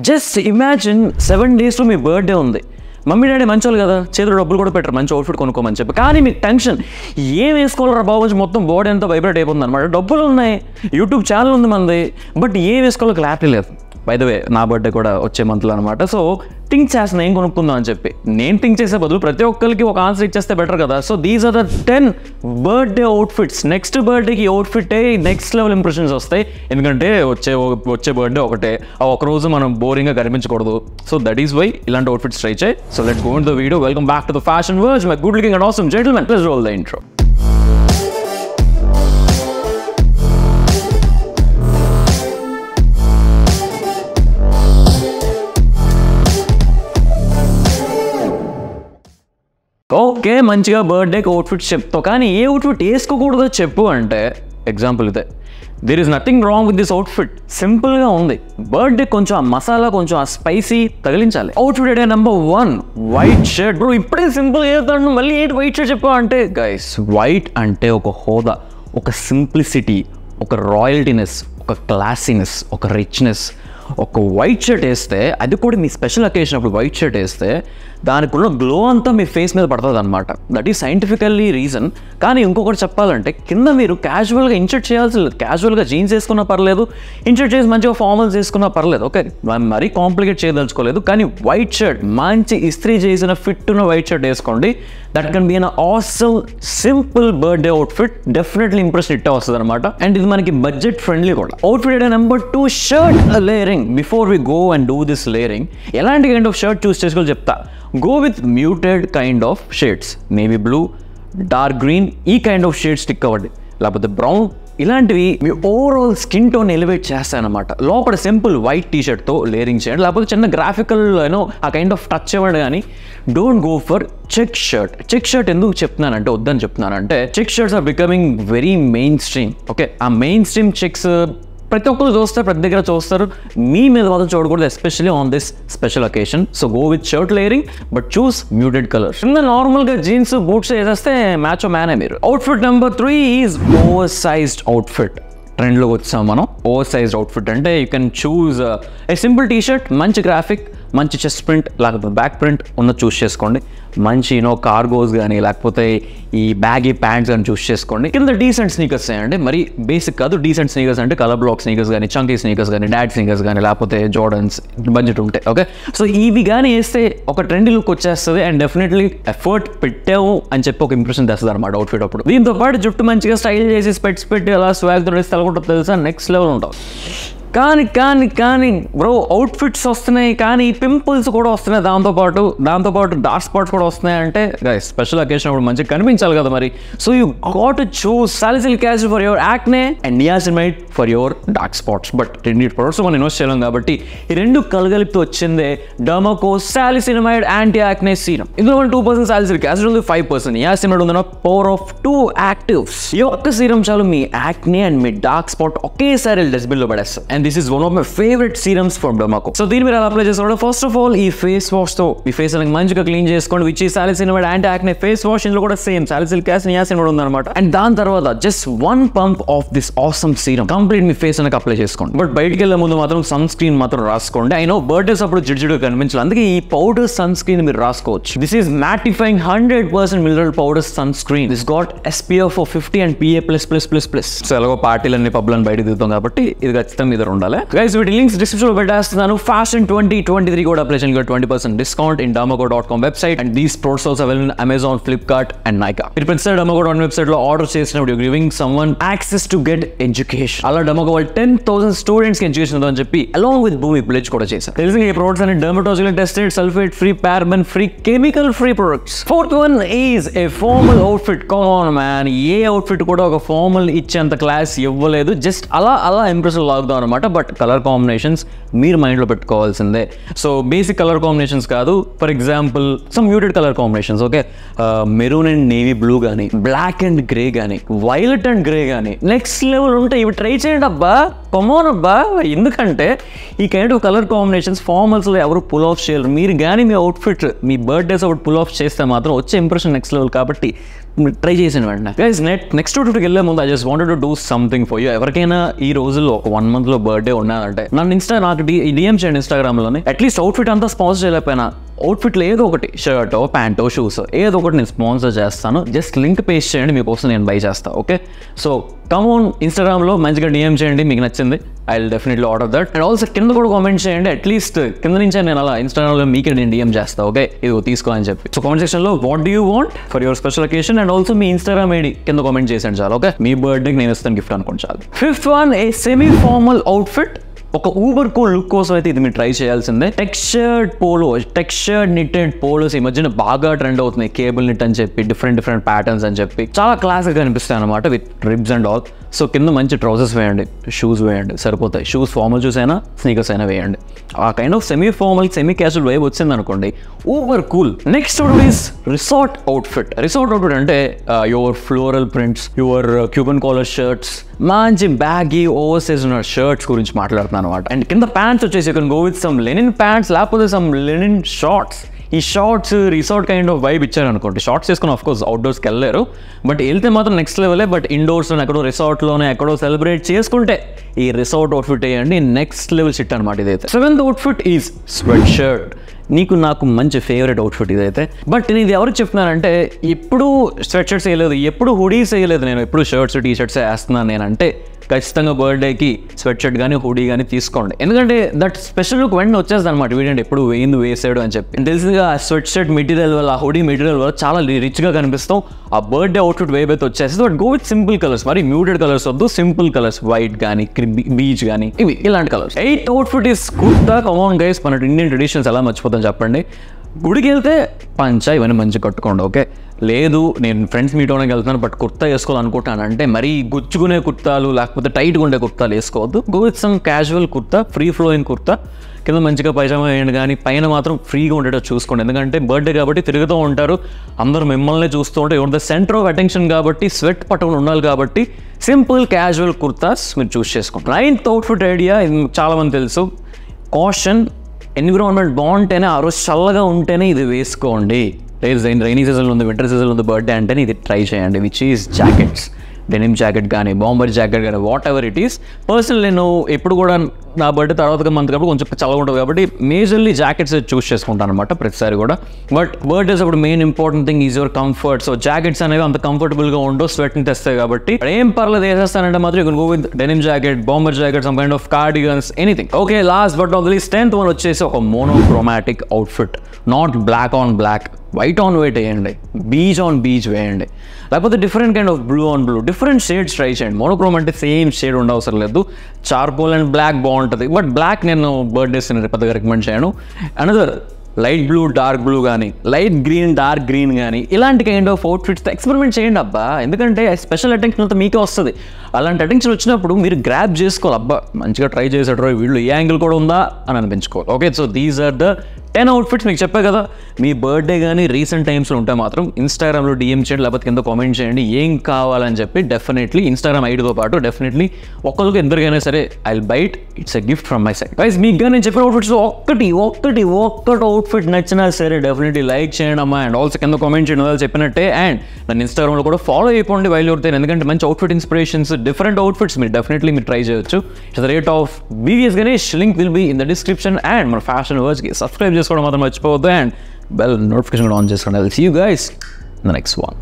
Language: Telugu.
జస్ట్ ఇమాజిన్ 7 daysలో మీ బర్త్డే ఉంది. మమ్మీ డాడీ మంచోళ్ళు కదా, చేతులు డబ్బులు కూడా పెట్టరు మంచి అవుట్ఫిట్ కొనుక్కోమని చెప్పి. కానీ మీకు టెన్షన్, ఏం వేసుకోవాలరా బాబు, మొత్తం బాడీ అంతా వైబ్రేట్ అయిపోతుంది అనమాట. డబ్బులు ఉన్నాయి, యూట్యూబ్ ఛానల్ ఉంది మనది, బట్ ఏం వేసుకోవాలో క్లారిటీ లేదు. బై ద వే నా బర్త్డే కూడా వచ్చే మంత్లో అనమాట. సో థింక్ చేస్తున్నా ఏం కొనుక్కుందాం అని చెప్పి. నేను థింక్ చేసే బదులు ప్రతి ఒక్కరికి ఒక ఆన్సర్ ఇచ్చేస్తే బెటర్ కదా. So these are the 10 birthday outfits. Next బర్త్డేకి అవుట్ఫిట్ నెక్స్ట్ లెవెల్ ఇంప్రెషన్స్ వస్తాయి. ఎందుకంటే వచ్చే బర్త్డే ఒకటే, ఆ ఒకరోజు మనం బోరింగ్గా కనిపించకూడదు. సో దట్ ఈస్ వై ఇలాంటి అవుట్ఫిట్స్ ట్రై చేయి. So let's go in the video. Welcome back to the fashion verge, my good looking and awesome gentlemen. Let's roll the intro. Okay, మంచిగా బర్త్డేకి అవుట్ఫిట్స్ చెప్తావు, కానీ ఏ అవుట్ఫిట్ వేసుకోకూడదో చెప్పు అంటే ఎగ్జాంపుల్ ఇదే. There is nothing wrong with this outfit. సింపుల్గా ఉంది. బర్త్డే కొంచెం ఆ మసాలా, కొంచెం ఆ స్పైసీ తగిలించాలి. Outfit idea number 1, white shirt. Bro ఇప్పుడే సింపుల్ ఏదన్నా మళ్ళీ ఏంటి వైట్ షర్ట్ చెప్పు అంటే, గైస్ వైట్ అంటే ఒక హోదా, ఒక సింప్లిసిటీ, ఒక రాయల్టీనెస్, ఒక క్లాసీనెస్, ఒక రిచ్నెస్. ఒక వైట్ షర్ట్ వేస్తే, అది కూడా మీ స్పెషల్ అకేషన్ అప్పుడు వైట్ షర్ట్ వేస్తే దానికి ఉన్న గ్లో అంతా మీ ఫేస్ మీద పడుతుంది అనమాట. That is scientifically reason. కానీ ఇంకొకటి చెప్పాలంటే, కింద మీరు క్యాజువల్గా ఇన్షర్ట్ చేయాల్సి లేదు. క్యాజువల్గా జీన్స్ వేసుకున్నా పర్లేదు, ఇన్షర్ట్ చేసి మంచిగా ఫార్మల్స్ వేసుకున్నా పర్లేదు. ఓకే, మరీ కాంప్లికేట్ చేయదలుచుకోలేదు. కానీ వైట్ షర్ట్, మంచి ఇస్త్రీ చేసిన ఫిట్ ఉన్న వైట్ షర్ట్ వేసుకోండి. That can be an awesome simple birthday outfit. Definitely impression ఇట్టే వస్తుంది అనమాట. అండ్ ఇది మనకి బడ్జెట్ ఫ్రెండ్లీ కూడా. Outfit idea number 2, shirt layering. Before we go and do this layering, ఎలాంటి కైండ్ ఆఫ్ షర్ట్ చూస్ చేసుకోవాలి చెప్తా. Go with muted kind of shades. Navy blue, dark green, ఈ కైండ్ ఆఫ్ షేడ్ స్టిక్ అవ్వండి. లేకపోతే బ్రౌన్, ఇలాంటివి మీ ఓవరాల్ స్కిన్ టోన్ ఎలివేట్ చేస్తాయన్నమాట. లోపల సింపుల్ వైట్ టీషర్ట్తో లేయరింగ్ చేయండి, లేకపోతే చిన్న గ్రాఫికల్ ఆ కైండ్ ఆఫ్ టచ్ ఇవ్వండి. కానీ don't go for check shirt. Check shirt ఎందుకు చెప్తున్నానంటే, వద్దని చెప్తున్నానంటే, check shirts are becoming very mainstream. Okay, ఆ మెయిన్ స్ట్రీమ్ చెక్స్ ప్రతి ఒక్కరు చూస్తారు, ప్రతి దగ్గర చూస్తారు. మీ మీద మాత్రం చూడకూడదు, especially on this special occasion. So go with shirt layering, but choose muted colour. కింద నార్మల్గా జీన్స్, బూట్స్ వేసేస్తే మ్యాచ్ మ్యానే మీరు. Outfit number 3 is over sized outfit. ట్రెండ్లోకి వచ్చాం మనం. ఓవర్ సైజ్డ్ అవుట్ఫిట్ అంటే you can choose a simple T-shirt, మంచి గ్రాఫిక్, మంచి చెస్ట్ ప్రింట్ లేకపోతే బ్యాక్ ప్రింట్ ఉన్న చూస్ చేసుకోండి. మంచి కార్గోస్ కానీ లేకపోతే ఈ బ్యాగీ ప్యాంట్స్ కానీ చూస్ చేసుకోండి. కింద డీసెంట్ స్నీకర్స్ చేయండి, మరి బేసిక్ కాదు. డీసెంట్ స్నీకర్స్ అంటే కలర్ బ్లాక్ స్నీకర్స్ కానీ, చంకీ స్నీకర్స్ కానీ, డాడ్ స్నీకర్స్ కానీ, లేకపోతే జోర్డన్స్, బడ్జెట్ ఉంటాయి. ఓకే, సో ఇవి కానీ వేస్తే ఒక ట్రెండీ లుక్ వచ్చేస్తుంది. అండ్ డెఫినెట్లీ ఎఫర్ట్ పెట్టావు అని చెప్పి ఒక ఇంప్రెషన్ తెస్తుంది అనమాట అవుట్ఫిట్ అప్పుడు. దీంతో పాటు జుట్టు మంచిగా స్టైల్ చేసి స్పెట్స్ పెట్టి అలా స్వాగ్ తో తెలగొట్టదు తెలుసా, నెక్స్ట్ లెవెల్ ఉంటావు. కానీ బ్రో అవుట్ఫిట్స్ వస్తున్నాయి, కానీ పింపుల్స్ కూడా వస్తున్నాయి. దాంతోపాటు డార్క్ స్పాట్స్ కూడా వస్తున్నాయి. అంటే గైస్ స్పెషల్ అకేషన్ అప్పుడు మంచిగా కనిపించాలి కదా మరి. So you got to choose salicylic acid for your acne and niacinamide for your dark spots. But రెండింటి ప్రొడక్ట్స్ మనం ఇన్వెస్ట్ చేయలేం కాబట్టి ఈ రెండు కలగలిపితో వచ్చిందే Dermaco salicinamide anti acne serum. ఇందులో 2% సాలిసిలిక్ యాసిడ్ ఉంది, 5% నియాసినమైడ్ ఉంది. Power of 2 actives. ఈ ఒక్క సీరం చాలు మీ యాక్నే అండ్ మీ డార్క్ స్పాట్ ఒకేసారి డస్ట్బిన్ లో పడేస్తాం. And this is one of my favourite serums from డర్మాకో. So దీని మీరు అప్లై చేసుకోవడం, ఫస్ట్ ఆఫ్ ఆల్ ఈ ఫేస్ వాష్ తో మీ ఫేస్ మంచిగా క్లీన్ చేసుకోండి, విచ్ ఈ సాలిసినమైడ్ యాంటీ యాక్నే ఫేస్ వాష్. ఇందులో కూడా సేమ్ సాలిసిలిక్ యాసిడ్, నియాసినమైడ్ ఉందన్నమాట. అండ్ దాని తర్వాత just 1 pump of this awesome serum complete me face అనేది అప్లై చేసుకోండి. బట్ బయటికి వెళ్ళే ముందు మాత్రం సన్ స్క్రీన్ మాత్రం రాసుకోండి. ఐ నో బర్త్డేస్ అప్పుడు జిడ్జిడ్గా కనిపించాలి, అందుకే ఈ పౌడర్ సన్ స్క్రీన్ మీరు రాసుకోవచ్చు. This is mattifying 100% mineral powder sunscreen. This got SPF of 50 and PA++++. So ఎలాగో పార్టీలన్నీ పబ్లను బయటకు దిగుతాం కాబట్టి ఇది ఖచ్చితంగా మీద ఉండాలి. గైస్ వీటి లింక్స్ డిస్క్రిప్షన్ లో పెట్టేస్తున్నాను. ఫ్యాషన్ 2023 కూడా అప్లై చేయండి, 20% discount in dermaco.com website. And these products also available in Amazon, Flipkart and Nykaa. మీరు ప్రతిసారి dermaco.com వెబ్సైట్ లో ఆర్డర్ చేసినప్పుడు giving someone access to get education. అలా dermaco వాళ్ళు 10,000 స్టూడెంట్స్ కి ఎడ్యుకేషన్ ఉందని చెప్పి అలాంగ్ విత్ భూమి ప్లెడ్జ్ కూడా చేశారు. తెలిసి ఈ ప్రొడక్ట్స్ అన్ని dermatological tested, sulphate free, paraben free, chemical free products. Fourth one is a formal outfit. Come on man, A outfit కూడా ఒక ఫార్మల్ ఇచ్చేంత క్లాస్ ఇవ్వలేదు. జస్ట్ అలా ఇంప్రెషన్ లాగుదాం అనమాట. బట్ కలర్ కాంబినేషన్స్ మీరు మైండ్లో పెట్టుకోవాల్సిందే. సో బేసిక్ కలర్ కాంబినేషన్స్ కాదు. For example some muted colour combinations. Okay, maroon and navy blue కానీ, బ్లాక్ అండ్ గ్రే కానీ, వైలెట్ అండ్ గ్రే కానీ, నెక్స్ట్ లెవెల్ ఉంటాయి. ఇవి ట్రై చేయండి అబ్బా, కమోన్ అబ్బా. ఎందుకంటే ఈ కైండ్ ఆఫ్ కలర్ కాంబినేషన్స్ ఫార్మల్స్లో ఎవరు పుల్ ఆఫ్ చేయరు. మీరు కానీ మీ అవుట్ఫిట్ మీ బర్త్డేస్ ఒకటి పుల్ ఆఫ్ చేస్తే మాత్రం వచ్చే ఇంప్రెషన్ నెక్స్ట్ లెవెల్. కాబట్టి ట్రై చేసాను వెంటనే. గైస్ నెక్స్ట్ అవుట్ఫిట్కి వెళ్ళే ముందు I just wanted to do something for you. ఎవరికైనా ఈ రోజుల్లో ఒక 1 month బర్త్డే ఉన్నాదంటే నాకు డిఎం చేయండి ఇన్స్టాగ్రామ్లోనే. అట్లీస్ట్ అవుట్ఫిట్ అంతా స్పాన్సర్ చేయలేకపోయినా అవుట్ఫిట్లో ఏదో ఒకటి షర్టో ప్యాంటో షూస్ ఏదో ఒకటి నేను స్పాన్సర్ చేస్తాను. జస్ట్ లింక్ పేస్ట్ చేయండి, మీకోసం నేను బై చేస్తాను. ఓకే, సో కమ్ ఆన్ ఇన్స్టాగ్రామ్లో మంచిగా డిఎం చేయండి, మీకు నచ్చింది I will definitely order that. And also కింద కూడా కామెంట్ చేయండి, అట్లీస్ట్ కింద నుంచే నేను అలా ఇన్స్టాగ్రామ్లో మీకే నేను డిఎం చేస్తాను. ఓకే, ఇది తీసుకో అని చెప్పి. సో కామెంట్ సెక్షన్లో what do you want for your special occasion and also me Instagram ID కింద కామెంట్ చేసేయండి చాలు. ఓకే, మీ బర్త్డేకి నేను ఇస్తాను గిఫ్ట్ అనుకోండి చాలు. 5th one, ఏ సెమీ ఫార్మల్ అవుట్ఫిట్. ఒక ఊబర్ కూల్ లుక్ కోసం అయితే ఇది మీరు ట్రై చేయాల్సిందే. టెక్స్చర్డ్ నిట్టెడ్ పోలోస్ ఈ మధ్యన బాగా ట్రెండ్ అవుతున్నాయి. కేబుల్ నిట్ అని చెప్పి డిఫరెంట్ ప్యాటర్న్స్ అని చెప్పి చాలా క్లాసిక్గా అనిపిస్తాయి అనమాట, with ribs and all. So కింద మంచి ట్రౌజర్స్ వేయండి, షూస్ వేయండి, సరిపోతాయి. షూస్ ఫార్మల్ షూస్ అయినా స్నీకర్స్ అయినా వేయండి. ఆ kind of semi formal semi casual vibe వచ్చింది అనుకోండి, uber cool. Next outfit is resort outfit. Resort outfit అంటే your floral prints, your Cuban collar shirts, మంచి బ్యాగీ ఓవర్ సైజ్ ఉన్న షర్ట్స్ గురించి మాట్లాడుతున్నాను అనమాట. అండ్ కింద ప్యాంట్స్ వచ్చేసి you can go with some linen pants, లేకపోతే సమ్ లెనిన్ షార్ట్స్. ఈ shorts resort kind of vibe ఇచ్చారనుకోండి. షార్ట్స్ చేసుకుని ఆఫ్ కోర్స్ అవుట్డోర్స్కి వెళ్ళారు, బట్ వెళ్తే మాత్రం నెక్స్ట్ లెవెలే. బట్ ఇండోర్స్లో ఎక్కడో రిసార్ట్లోనే ఎక్కడో సెలబ్రేట్ చేసుకుంటే ఈ రిసార్ట్ అవుట్ఫిట్ వేయండి, నెక్స్ట్ లెవెల్ షిట్ అనమాట ఇదైతే. 7th outfit is sweat shirt. నాకు మంచి ఫేవరెట్ అవుట్ఫిట్ ఇదైతే. బట్ నేను ఇది ఎవరికి చెప్తున్నానంటే, ఎప్పుడు స్వెట్ షర్ట్స్ వేయలేదు, ఎప్పుడు హుడీస్ వేయలేదు, నేను ఎప్పుడు షర్ట్స్ టీ షర్ట్స్ వేస్తున్నాను నేనంటే ఖచ్చితంగా బర్త్డేకి స్వెట్ షర్ట్ కానీ హుడీ కానీ తీసుకోండి. ఎందుకంటే దట్ స్పెషల్ లుక్ వెంటనే వచ్చేది అనమాట, వీడంటే ఎప్పుడు వేసాడు అని చెప్పి. తెలిసిందిగా ఆ స్వెట్ షర్ట్ మెటీరియల్ వల్ల, ఆ హుడీ మెటీరియల్ వల్ల చాలా రిచ్గా కనిపిస్తాం. ఆ బర్త్డే అవుట్ఫిట్ వేవ్ అయితే వచ్చేసి. But go with simple colours, మరి మ్యూటెడ్ కలర్స్ వద్దు, సింపుల్ కలర్స్, వైట్ కానీ బీచ్ కానీ ఇవి ఇలాంటి colours. 8th outfit is kurta. Come on guys, మన ఇండియన్ ట్రెడిషన్స్ ఎలా మర్చిపోతాం చెప్పండి. గుడికి వెళ్తే పంచ ఇవన్నీ మంచిగా కట్టుకోండి. ఓకే, లేదు నేను ఫ్రెండ్స్ మీట్ అవడానికి వెళ్తున్నాను బట్ కుర్తా వేసుకోవాలనుకుంటాను అంటే మరీ గుచ్చుకునే కుర్తాలు లేకపోతే టైట్గా ఉండే కుర్తాలు వేసుకోవద్దు. Go with some casual kurta, free flowing kurta. కింద మంచిగా పైజామా వేయండి, కానీ పైన మాత్రం ఫ్రీగా ఉండేటట్టు చూసుకోండి. ఎందుకంటే బర్త్డే కాబట్టి తిరుగుతూ ఉంటారు, అందరూ మిమ్మల్ని చూస్తూ ఉంటే your the centre of attention కాబట్టి స్వెట్ పట్టుకుని ఉండాలి. కాబట్టి సింపుల్ క్యాజువల్ కుర్తాస్ మీరు చూస్ చేసుకోండి. 9th అవుట్ఫిట్ ఐడియా, ఇది చాలామంది తెలుసు. కాషన్, ఎన్విరాన్మెంట్ బాగుంటేనే, ఆ రోజు చల్లగా ఉంటేనే ఇది వేసుకోండి. రైనీ సీజన్లో ఉంది, వింటర్ సీజన్లో ఉంది బర్త్డే అంటేనే ఇది ట్రై చేయండి. Which is jackets, denim jacket కానీ బాంబర్ జాకెట్ కానీ what ever it is. Personal నేను ఎప్పుడు కూడా నా బర్త్డే తర్వాత మంత్ కాబట్టి కొంచెం చల్లగా ఉంటుంది కాబట్టి మేజర్లీ జాకెట్స్ చూస్ చేసుకుంటాను అనమాట ప్రతిసారి కూడా. బట్ బర్త్డేస్ అప్పుడు main important thing is your comfort. So jackets అనేవి అంత కంఫర్టబుల్గా ఉండవు, స్వెట్ని తెస్తాయి కాబట్టి ఏం పర్లేదు వేసేస్తానంటే మాత్రం you can go with denim jacket, bomber jacket, some kind of cardigans, anything. Okay, last but not the least 10th one వచ్చేసి ఒక monochromatic outfit. Not black on black, white on white వేయండి, బీచ్ ఆన్ బీచ్ వేయండి, లేకపోతే different kind of blue on blue, different shades try చేయండి. మోనోక్రోమ్ అంటే సేమ్ షేడ్ ఉండవసరం లేదు. చార్కోల్ అండ్ బ్లాక్ బాగుంటుంది, బట్ బ్లాక్ నేను బర్త్డేస్ పెద్దగా రికమెండ్ చేయను. Another light blue dark blue కానీ, లైట్ గ్రీన్ డార్క్ గ్రీన్ కానీ, ఇలాంటి కైండ్ ఆఫ్ అవుట్ఫిట్స్తో ఎక్స్పెరిమెంట్ చేయండి అబ్బా. ఎందుకంటే స్పెషల్ అటెన్షన్ అంతా మీకే వస్తుంది. అలాంటి అటెన్షన్ వచ్చినప్పుడు మీరు గ్రాప్ చేసుకోవాలి. అబ్బా మంచిగా ట్రై చేసాడు, వీళ్ళు ఏ యాంగిల్ కూడా ఉందా అని అనిపించుకోవాలి. Okay, so these are the 10 outfits. మీకు చెప్పే కదా, మీ బర్త్డే కానీ రీసెంట్ టైమ్స్లో ఉంటే మాత్రం ఇన్స్టాగ్రామ్లో డిఎం చేయండి, లేకపోతే కింద కామెంట్ చేయండి ఏం కావాలని చెప్పి. డెఫినెట్లీ ఇన్స్టాగ్రామ్ ఐడితో పాటు డెఫినెట్లీ ఒక్కరికి ఎందరికైనా సరే I will bite. It's a gift from my side. Guys, మీకు కానీ నేను చెప్పిన అవుట్ఫిట్స్ ఒక్కటి అవుట్ఫిట్ నచ్చినా సరే డెఫినెట్లీ లైక్ చేయండి అమ్మా. అండ్ ఆల్సో కింద కామెంట్ చేయండి వాళ్ళు చెప్పినట్టే. అండ్ నన్ను ఇన్స్టాగ్రామ్లో కూడా ఫాలో అయిపోండి వైల్ యువర్. ఎందుకంటే మంచి అవుట్ఫిట్ ఇన్స్పిరేషన్స్, డిఫరెంట్ అవుట్ఫిట్స్ మీరు డెఫినెట్లీ ట్రై చేయొచ్చు. It's the rate of BVS Ganesh. Link will be in the description. And మన ఫ్యాషన్ వర్డ్స్కి సబ్స్క్రైబ్ చేసుకోవడం మాత్రం మర్చిపోవద్దు. అండ్ బెల్ నోటిఫికేషన్ కూడా ఆన్ చేసుకోండి. I will see you guys in the next one.